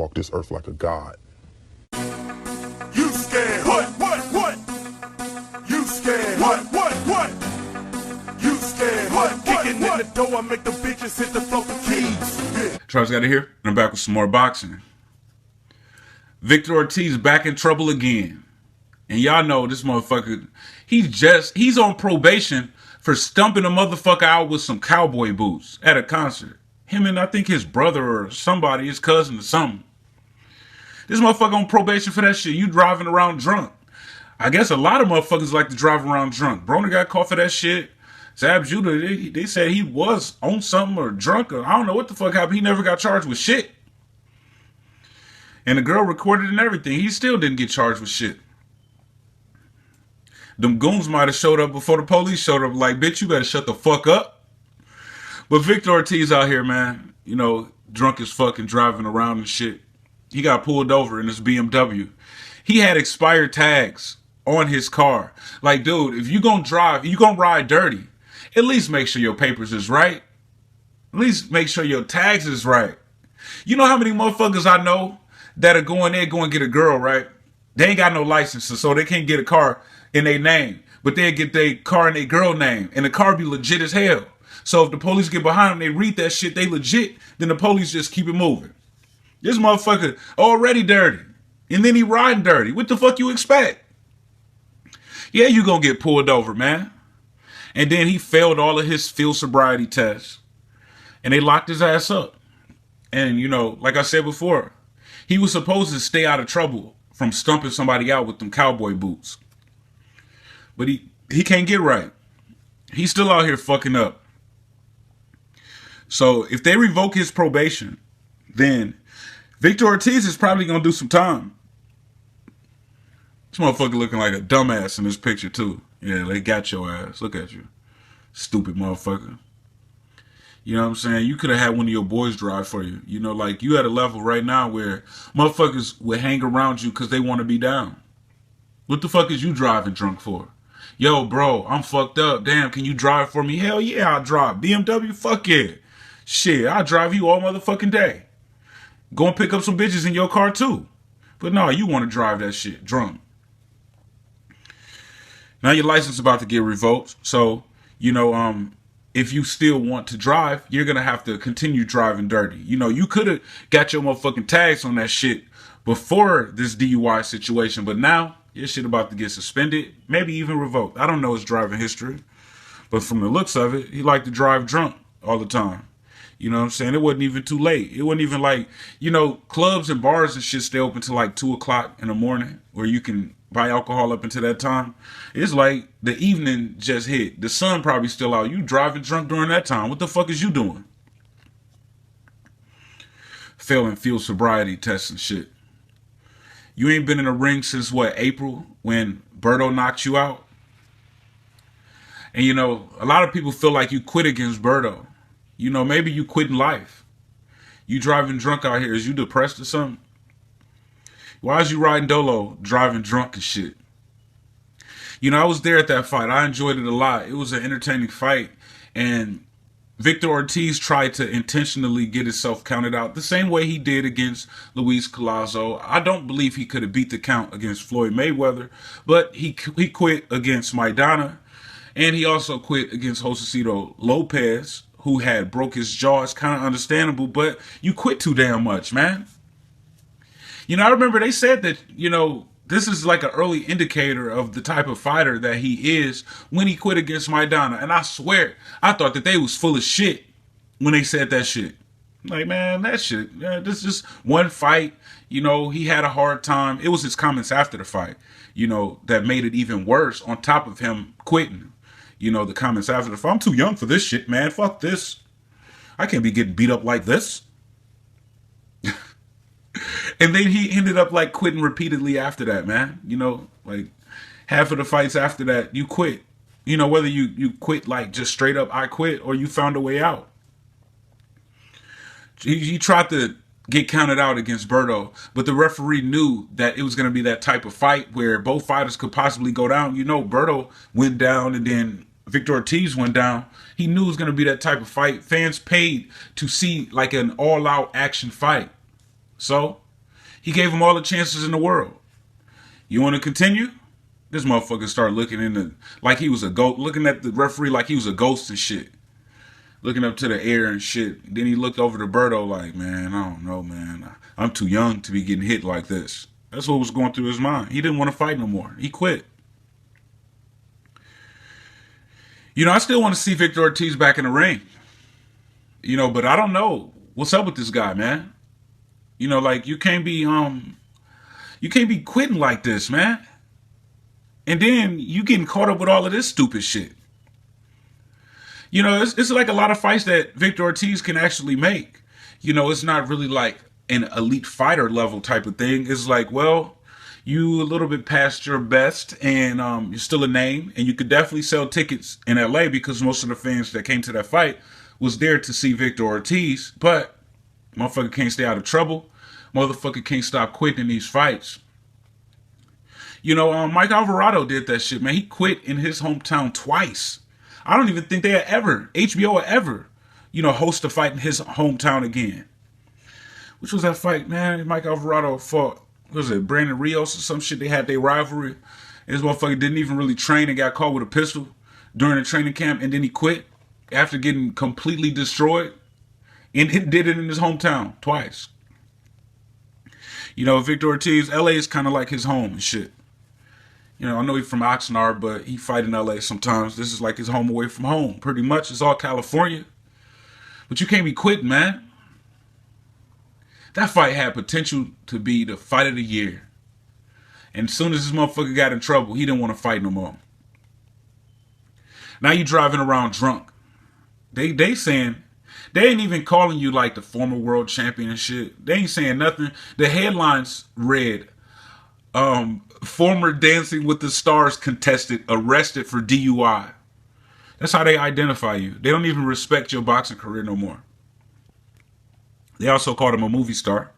walk this earth like a god. You scared? What? You scared? What? You scared? What? Kicking in the door, I make the bitches hit the floor for keys. Yeah. Travis got it here, and I'm back with some more boxing. Victor Ортис back in trouble again. And y'all know this motherfucker, he's on probation for stumping a motherfucker out with some cowboy boots at a concert. Him and I think his brother or somebody, his cousin or something. This motherfucker on probation for that shit. You driving around drunk. I guess a lot of motherfuckers like to drive around drunk. Broner got caught for that shit. Zab Judah, they said he was on something or drunk or I don't know what the fuck happened. He never got charged with shit. And the girl recorded and everything. He still didn't get charged with shit. Them goons might have showed up before the police showed up. Like, bitch, you better shut the fuck up. But Victor Ортис out here, man, you know, drunk as fuck and driving around and shit. He got pulled over in his BMW. He had expired tags on his car. Like, dude, if you gonna drive, you gonna ride dirty, at least make sure your papers is right. At least make sure your tags is right. You know how many motherfuckers I know that are going there, going get a girl, right? They ain't got no licenses, so they can't get a car in their name. But they'll get their car in their girl name, and the car be legit as hell. So if the police get behind them, they read that shit, they legit, then the police just keep it moving. This motherfucker already dirty. And then he riding dirty. What the fuck you expect? Yeah, you gonna get pulled over, man. And then he failed all of his field sobriety tests. And they locked his ass up. And, you know, like I said before, he was supposed to stay out of trouble from stumping somebody out with them cowboy boots. But he can't get right. He's still out here fucking up. So if they revoke his probation, then Victor Ортис is probably going to do some time. This motherfucker looking like a dumbass in this picture too. Yeah, they got your ass. Look at you. Stupid motherfucker. You know what I'm saying? You could have had one of your boys drive for you. You know, like you at a level right now where motherfuckers would hang around you because they want to be down. What the fuck is you driving drunk for? Yo, bro, I'm fucked up. Damn, can you drive for me? Hell yeah, I'll drive. BMW? Fuck yeah. Shit, I'll drive you all motherfucking day. Go and pick up some bitches in your car too. But no, you want to drive that shit drunk. Now your license is about to get revoked. So, you know, if you still want to drive, you're going to have to continue driving dirty. You know, you could have got your motherfucking tags on that shit before this DUI situation. But now your shit about to get suspended, maybe even revoked. I don't know his driving history. But from the looks of it, he liked to drive drunk all the time. You know what I'm saying? It wasn't even too late. It wasn't even like, you know, clubs and bars and shit stay open till like 2 o'clock in the morning where you can buy alcohol up until that time. It's like the evening just hit. The sun probably still out. You driving drunk during that time. What the fuck is you doing? Failing field sobriety tests and shit. You ain't been in a ring since what, April when Berto knocked you out? And you know, a lot of people feel like you quit against Berto. You know, maybe you quit in life. You driving drunk out here. Is you depressed or something? Why is you riding dolo, driving drunk and shit? You know, I was there at that fight. I enjoyed it a lot. It was an entertaining fight. And Victor Ортис tried to intentionally get himself counted out the same way he did against Luis Collazo. I don't believe he could have beat the count against Floyd Mayweather, but he quit against Maidana. And he also quit against Josecito Lopez, who had broke his jaw. It's kind of understandable, but you quit too damn much, man. You know, I remember they said that, you know, this is like an early indicator of the type of fighter that he is when he quit against Maidana. And I swear, I thought that they was full of shit when they said that shit. Like, man, that shit, yeah, this is just one fight. You know, he had a hard time. It was his comments after the fight, you know, that made it even worse on top of him quitting. You know, the comments after the fight. I'm too young for this shit, man. Fuck this. I can't be getting beat up like this. And then he ended up like quitting repeatedly after that, man. You know, like half of the fights after that, you quit. You know, whether you quit like just straight up, I quit, or you found a way out. He tried to get counted out against Berto, but the referee knew that it was going to be that type of fight where both fighters could possibly go down. You know, Berto went down and then Victor Ортис went down. He knew it was going to be that type of fight. Fans paid to see like an all-out action fight. So He gave him all the chances in the world. You want to continue? This motherfucker started looking like he was a ghost, looking at the referee like he was a ghost and shit. Looking up to the air and shit. Then he looked over to Berto like, man, I don't know, man. I'm too young to be getting hit like this. That's what was going through his mind. He didn't want to fight no more. He quit. You know, I still want to see Victor Ortiz back in the ring. You know, but I don't know what's up with this guy, man. You know, like you can't be quitting like this, man. And then you getting caught up with all of this stupid shit. You know, it's like a lot of fights that Victor Ortiz can actually make. You know, it's not really like an elite fighter level type of thing. It's like, well, you a little bit past your best and you're still a name, and you could definitely sell tickets in LA because most of the fans that came to that fight was there to see Victor Ortiz, but motherfucker can't stay out of trouble. Motherfucker can't stop quitting these fights. You know, Mike Alvarado did that shit, man. He quit in his hometown twice. I don't even think HBO will ever, you know, host a fight in his hometown again. Which was that fight, man? Mike Alvarado fought, what was it, Brandon Rios or some shit? They had their rivalry. And this motherfucker didn't even really train and got caught with a pistol during the training camp, and then he quit after getting completely destroyed. And he did it in his hometown twice. You know, Victor Ortiz, LA is kind of like his home and shit. You know, I know he's from Oxnard, but he fight in LA sometimes. This is like his home away from home. Pretty much, it's all California. But you can't be quitting, man. That fight had potential to be the fight of the year. And as soon as this motherfucker got in trouble, he didn't want to fight no more. Now you driving around drunk. They saying, they ain't even calling you like the former world champion and shit. They ain't saying nothing. The headlines read, former Dancing with the Stars contestant arrested for DUI. That's how they identify you. They don't even respect your boxing career no more. They also called him a movie star.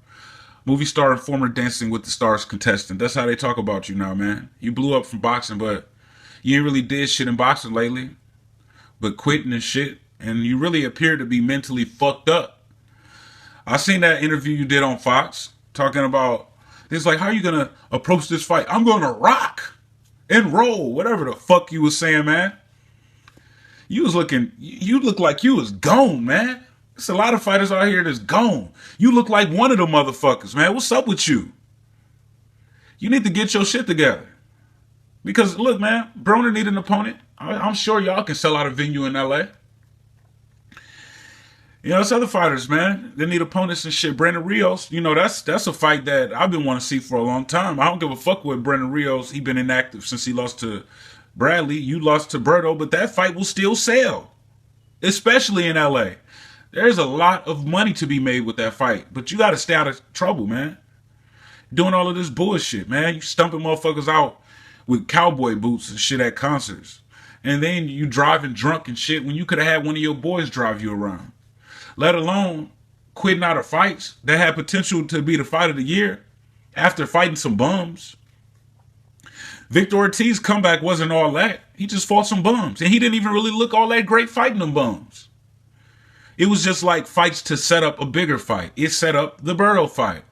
Movie star and former Dancing with the Stars contestant. That's how they talk about you now, man. You blew up from boxing, but you ain't really did shit in boxing lately. But quitting and shit. And you really appear to be mentally fucked up. I seen that interview you did on Fox. Talking about, it's like, how are you going to approach this fight? I'm going to rock and roll. Whatever the fuck you was saying, man. You look like you was gone, man. There's a lot of fighters out here that's gone. You look like one of them motherfuckers, man. What's up with you? You need to get your shit together. Because, look, man, Broner need an opponent. I'm sure y'all can sell out a venue in LA. You know, it's other fighters, man. They need opponents and shit. Brandon Rios, you know, that's a fight that I've been wanting to see for a long time. I don't give a fuck with Brandon Rios. He's been inactive since he lost to Bradley. You lost to Berto, but that fight will still sell. Especially in LA. There's a lot of money to be made with that fight. But you got to stay out of trouble, man. Doing all of this bullshit, man. You stumping motherfuckers out with cowboy boots and shit at concerts. And then you driving drunk and shit when you could have had one of your boys drive you around. Let alone quitting out of fights that had potential to be the fight of the year after fighting some bums. Victor Ortiz's comeback wasn't all that. He just fought some bums. And he didn't even really look all that great fighting them bums. It was just like fights to set up a bigger fight. It set up the Berto fight.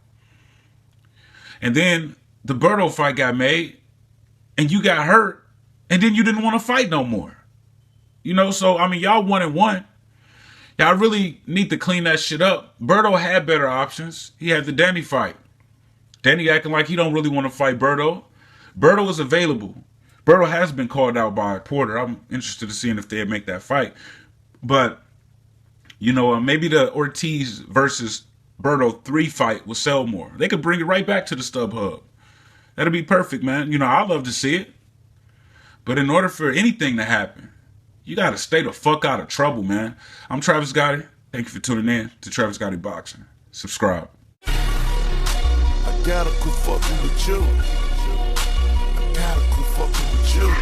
And then the Berto fight got made and you got hurt and then you didn't want to fight no more. You know, so, I mean, y'all 1-1. Y'all really need to clean that shit up. Berto had better options. He had the Danny fight. Danny acting like he don't really want to fight Berto. Berto is available. Berto has been called out by Porter. I'm interested to seeing if they make that fight. But, you know, maybe the Ortiz versus Berto 3 fight will sell more. They could bring it right back to the StubHub. That'd be perfect, man. You know, I'd love to see it. But in order for anything to happen, you got to stay the fuck out of trouble, man. I'm Travis Gotti. Thank you for tuning in to Travis Gotti Boxing. Subscribe. I gotta quit fucking with you. I gotta quit fucking with you.